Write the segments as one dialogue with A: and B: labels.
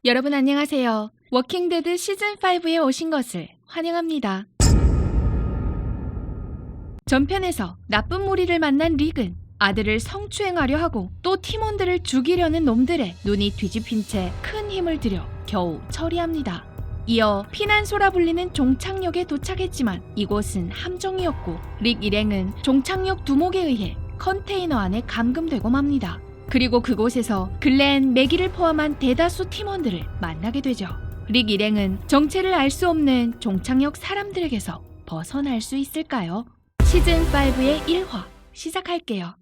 A: 여러분 안녕하세요. 워킹데드 시즌5에 오신 것을 환영합니다. 전편에서 나쁜 무리를 만난 릭은 아들을 성추행하려 하고 또 팀원들을 죽이려는 놈들의 눈이 뒤집힌 채 큰 힘을 들여 겨우 처리합니다. 이어 피난소라 불리는 종착역에 도착했지만 이곳은 함정이었고 릭 일행은 종착역 두목에 의해 컨테이너 안에 감금되고 맙니다. 그리고 그곳에서 글렌, 매기를 포함한 대다수 팀원들을 만나게 되죠. 릭 일행은 정체를 알 수 없는 종착역 사람들에게서 벗어날 수 있을까요? 시즌5의 1화 시작할게요.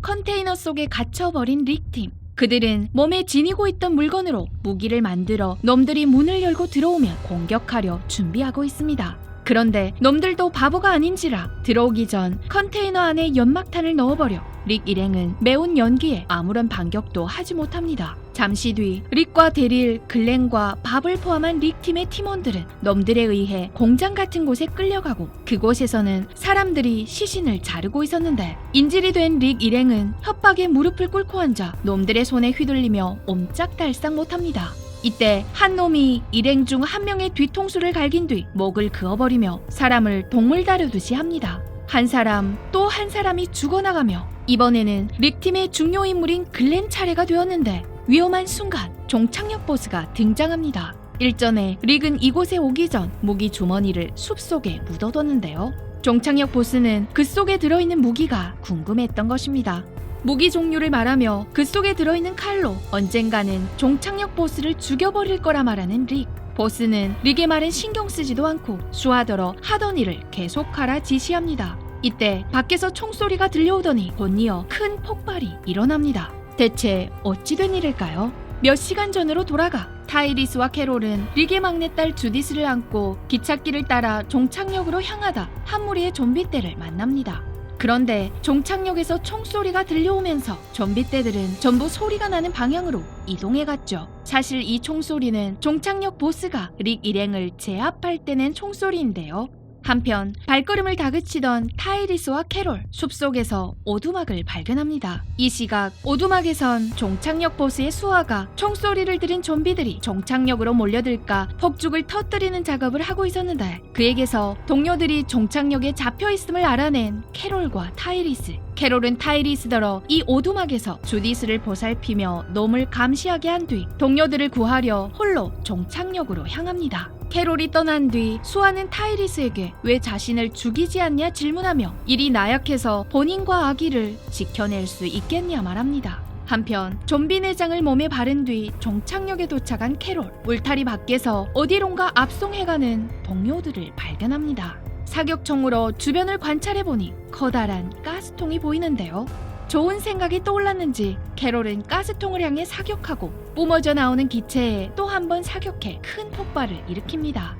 A: 컨테이너 속에 갇혀버린 릭팀. 그들은 몸에 지니고 있던 물건으로 무기를 만들어 놈들이 문을 열고 들어오면 공격하려 준비하고 있습니다. 그런데 놈들도 바보가 아닌지라 들어오기 전 컨테이너 안에 연막탄을 넣어버려 릭 일행은 매운 연기에 아무런 반격도 하지 못합니다. 잠시 뒤 릭과 데릴, 글렌과 밥을 포함한 릭팀의 팀원들은 놈들에 의해 공장 같은 곳에 끌려가고 그곳에서는 사람들이 시신을 자르고 있었는데 인질이 된 릭 일행은 협박에 무릎을 꿇고 앉아 놈들의 손에 휘둘리며 옴짝달싹 못합니다. 이때 한 놈이 일행 중 한 명의 뒤통수를 갈긴 뒤 목을 그어버리며 사람을 동물 다루듯이 합니다. 한 사람 또 한 사람이 죽어나가며 이번에는 릭팀의 중요 인물인 글렌 차례가 되었는데 위험한 순간 종착역 보스가 등장합니다. 일전에 릭은 이곳에 오기 전 무기 주머니를 숲속에 묻어뒀는데요. 종착역 보스는 그 속에 들어있는 무기가 궁금했던 것입니다. 무기 종류를 말하며 그 속에 들어있는 칼로 언젠가는 종착역 보스를 죽여버릴 거라 말하는 릭. 보스는 릭의 말은 신경 쓰지도 않고 수하더러 하던 일을 계속하라 지시합니다. 이때 밖에서 총소리가 들려오더니 곧이어 큰 폭발이 일어납니다. 대체 어찌 된 일일까요? 몇 시간 전으로 돌아가 타이리스와 캐롤은 릭의 막내딸 주디스를 안고 기찻길을 따라 종착역으로 향하다 한 무리의 좀비떼를 만납니다. 그런데 종착역에서 총소리가 들려오면서 좀비떼들은 전부 소리가 나는 방향으로 이동해갔죠. 사실 이 총소리는 종착역 보스가 릭 일행을 제압할 때 낸 총소리인데요. 한편 발걸음을 다그치던 타이리스와 캐롤, 숲속에서 오두막을 발견합니다. 이 시각 오두막에선 종착역 보스의 수하가 총소리를 들은 좀비들이 종착역으로 몰려들까 폭죽을 터뜨리는 작업을 하고 있었는데 그에게서 동료들이 종착역에 잡혀있음을 알아낸 캐롤과 타이리스. 캐롤은 타이리스더러 이 오두막에서 주디스를 보살피며 놈을 감시하게 한 뒤 동료들을 구하려 홀로 종착역으로 향합니다. 캐롤이 떠난 뒤 수아는 타이리스에게 왜 자신을 죽이지 않냐 질문하며 일이 나약해서 본인과 아기를 지켜낼 수 있겠냐 말합니다. 한편 좀비 내장을 몸에 바른 뒤 종착역에 도착한 캐롤, 울타리 밖에서 어디론가 압송해가는 동료들을 발견합니다. 사격총으로 주변을 관찰해보니 커다란 가스통이 보이는데요. 좋은 생각이 떠올랐는지 캐롤은 가스통을 향해 사격하고 뿜어져 나오는 기체에 또 한 번 사격해 큰 폭발을 일으킵니다.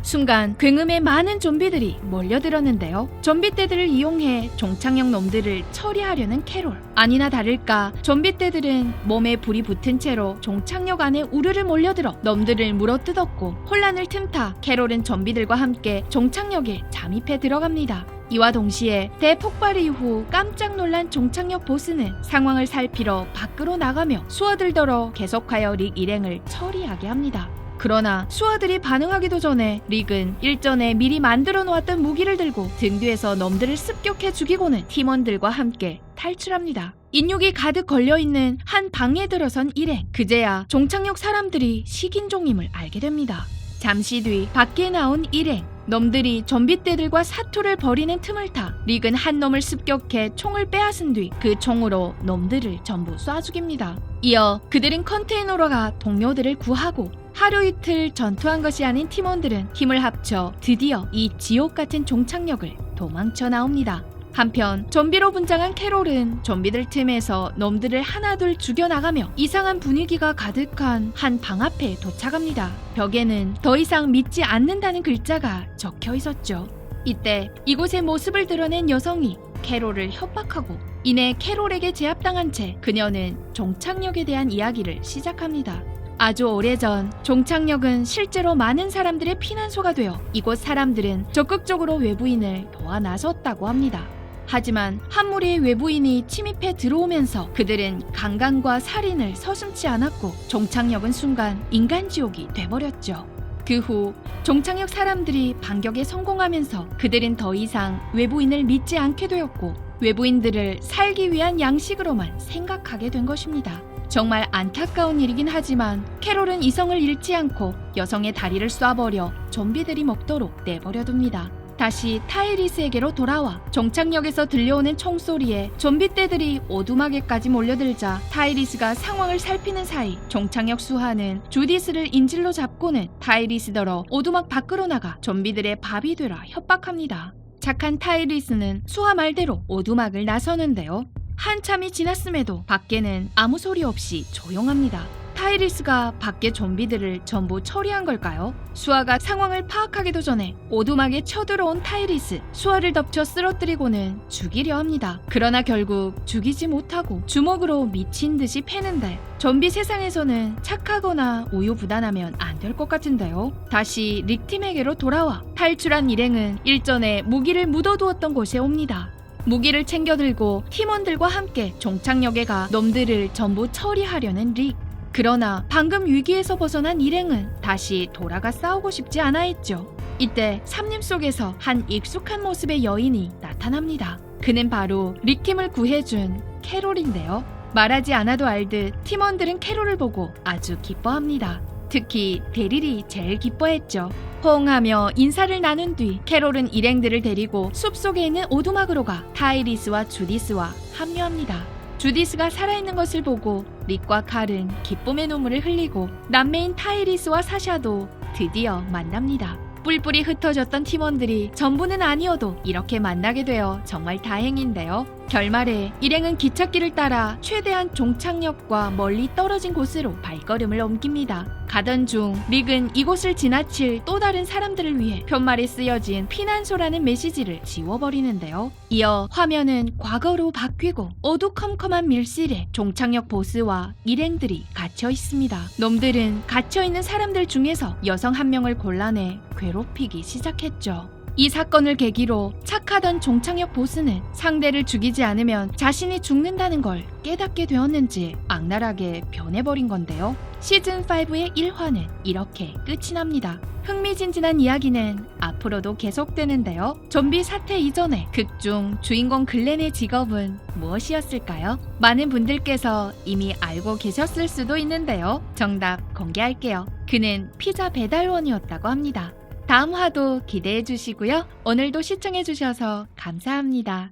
A: 순간 굉음에 많은 좀비들이 몰려들었는데요. 좀비떼들을 이용해 종착역 놈들을 처리하려는 캐롤. 아니나 다를까 좀비떼들은 몸에 불이 붙은 채로 종착역 안에 우르르 몰려들어 놈들을 물어뜯었고 혼란을 틈타 캐롤은 좀비들과 함께 종착역에 잠입해 들어갑니다. 이와 동시에 대폭발 이후 깜짝 놀란 종착역 보스는 상황을 살피러 밖으로 나가며 수하들더러 계속하여 릭 일행을 처리하게 합니다. 그러나 수하들이 반응하기도 전에 릭은 일전에 미리 만들어 놓았던 무기를 들고 등 뒤에서 놈들을 습격해 죽이고는 팀원들과 함께 탈출합니다. 인육이 가득 걸려있는 한 방에 들어선 일행. 그제야 종착역 사람들이 식인종임을 알게 됩니다. 잠시 뒤 밖에 나온 일행. 놈들이 좀비떼들과 사투를 벌이는 틈을 타 릭은 한 놈을 습격해 총을 빼앗은 뒤 그 총으로 놈들을 전부 쏴 죽입니다. 이어 그들은 컨테이너로 가 동료들을 구하고 하루 이틀 전투한 것이 아닌 팀원들은 힘을 합쳐 드디어 이 지옥 같은 종착역을 도망쳐 나옵니다. 한편 좀비로 분장한 캐롤은 좀비들 틈에서 놈들을 하나둘 죽여나가며 이상한 분위기가 가득한 한 방 앞에 도착합니다. 벽에는 더 이상 믿지 않는다는 글자가 적혀 있었죠. 이때 이곳의 모습을 드러낸 여성이 캐롤을 협박하고 이내 캐롤에게 제압당한 채 그녀는 종착역에 대한 이야기를 시작합니다. 아주 오래전 종착역은 실제로 많은 사람들의 피난소가 되어 이곳 사람들은 적극적으로 외부인을 도와 나섰다고 합니다. 하지만 한 무리의 외부인이 침입해 들어오면서 그들은 강간과 살인을 서슴지 않았고 종착역은 순간 인간지옥이 돼버렸죠. 그 후 종착역 사람들이 반격에 성공하면서 그들은 더 이상 외부인을 믿지 않게 되었고 외부인들을 살기 위한 양식으로만 생각하게 된 것입니다. 정말 안타까운 일이긴 하지만 캐롤은 이성을 잃지 않고 여성의 다리를 쏴버려 좀비들이 먹도록 내버려둡니다. 다시 타이리스에게로 돌아와 종착역에서 들려오는 총소리에 좀비 떼들이 오두막에까지 몰려들자 타이리스가 상황을 살피는 사이 종착역 수하는 주디스를 인질로 잡고는 타이리스더러 오두막 밖으로 나가 좀비들의 밥이 되라 협박합니다. 착한 타이리스는 수하 말대로 오두막을 나서는데요. 한참이 지났음에도 밖에는 아무 소리 없이 조용합니다. 타이리스가 밖에 좀비들을 전부 처리한 걸까요? 수아가 상황을 파악하기도 전에 오두막에 쳐들어온 타이리스, 수아를 덮쳐 쓰러뜨리고는 죽이려 합니다. 그러나 결국 죽이지 못하고 주먹으로 미친 듯이 패는데 좀비 세상에서는 착하거나 우유부단하면 안 될 것 같은데요. 다시 릭팀에게로 돌아와 탈출한 일행은 일전에 무기를 묻어두었던 곳에 옵니다. 무기를 챙겨 들고 팀원들과 함께 종착역에 가 놈들을 전부 처리하려는 릭. 그러나 방금 위기에서 벗어난 일행은 다시 돌아가 싸우고 싶지 않아 했죠. 이때 삼림 속에서 한 익숙한 모습의 여인이 나타납니다. 그는 바로 릭팀을 구해준 캐롤인데요. 말하지 않아도 알듯 팀원들은 캐롤을 보고 아주 기뻐합니다. 특히 데릴이 제일 기뻐했죠. 호응하며 인사를 나눈 뒤 캐롤은 일행들을 데리고 숲속에 있는 오두막으로 가 타이리스와 주디스와 합류합니다. 주디스가 살아있는 것을 보고 릭과 칼은 기쁨의 눈물을 흘리고 남매인 타이리스와 사샤도 드디어 만납니다. 뿔뿔이 흩어졌던 팀원들이 전부는 아니어도 이렇게 만나게 되어 정말 다행인데요. 결말에 일행은 기찻길을 따라 최대한 종착역과 멀리 떨어진 곳으로 발걸음을 옮깁니다. 가던 중 릭은 이곳을 지나칠 또 다른 사람들을 위해 푯말에 쓰여진 피난소라는 메시지를 지워버리는데요. 이어 화면은 과거로 바뀌고 어두컴컴한 밀실에 종착역 보스와 일행들이 갇혀 있습니다. 놈들은 갇혀있는 사람들 중에서 여성 한 명을 골라내 괴롭히기 시작했죠. 이 사건을 계기로 착하던 종착역 보스는 상대를 죽이지 않으면 자신이 죽는다는 걸 깨닫게 되었는지 악랄하게 변해버린 건데요. 시즌5의 1화는 이렇게 끝이 납니다. 흥미진진한 이야기는 앞으로도 계속되는데요. 좀비 사태 이전에 극중 주인공 글렌의 직업은 무엇이었을까요? 많은 분들께서 이미 알고 계셨을 수도 있는데요. 정답 공개할게요. 그는 피자 배달원이었다고 합니다. 다음 화도 기대해 주시고요. 오늘도 시청해 주셔서 감사합니다.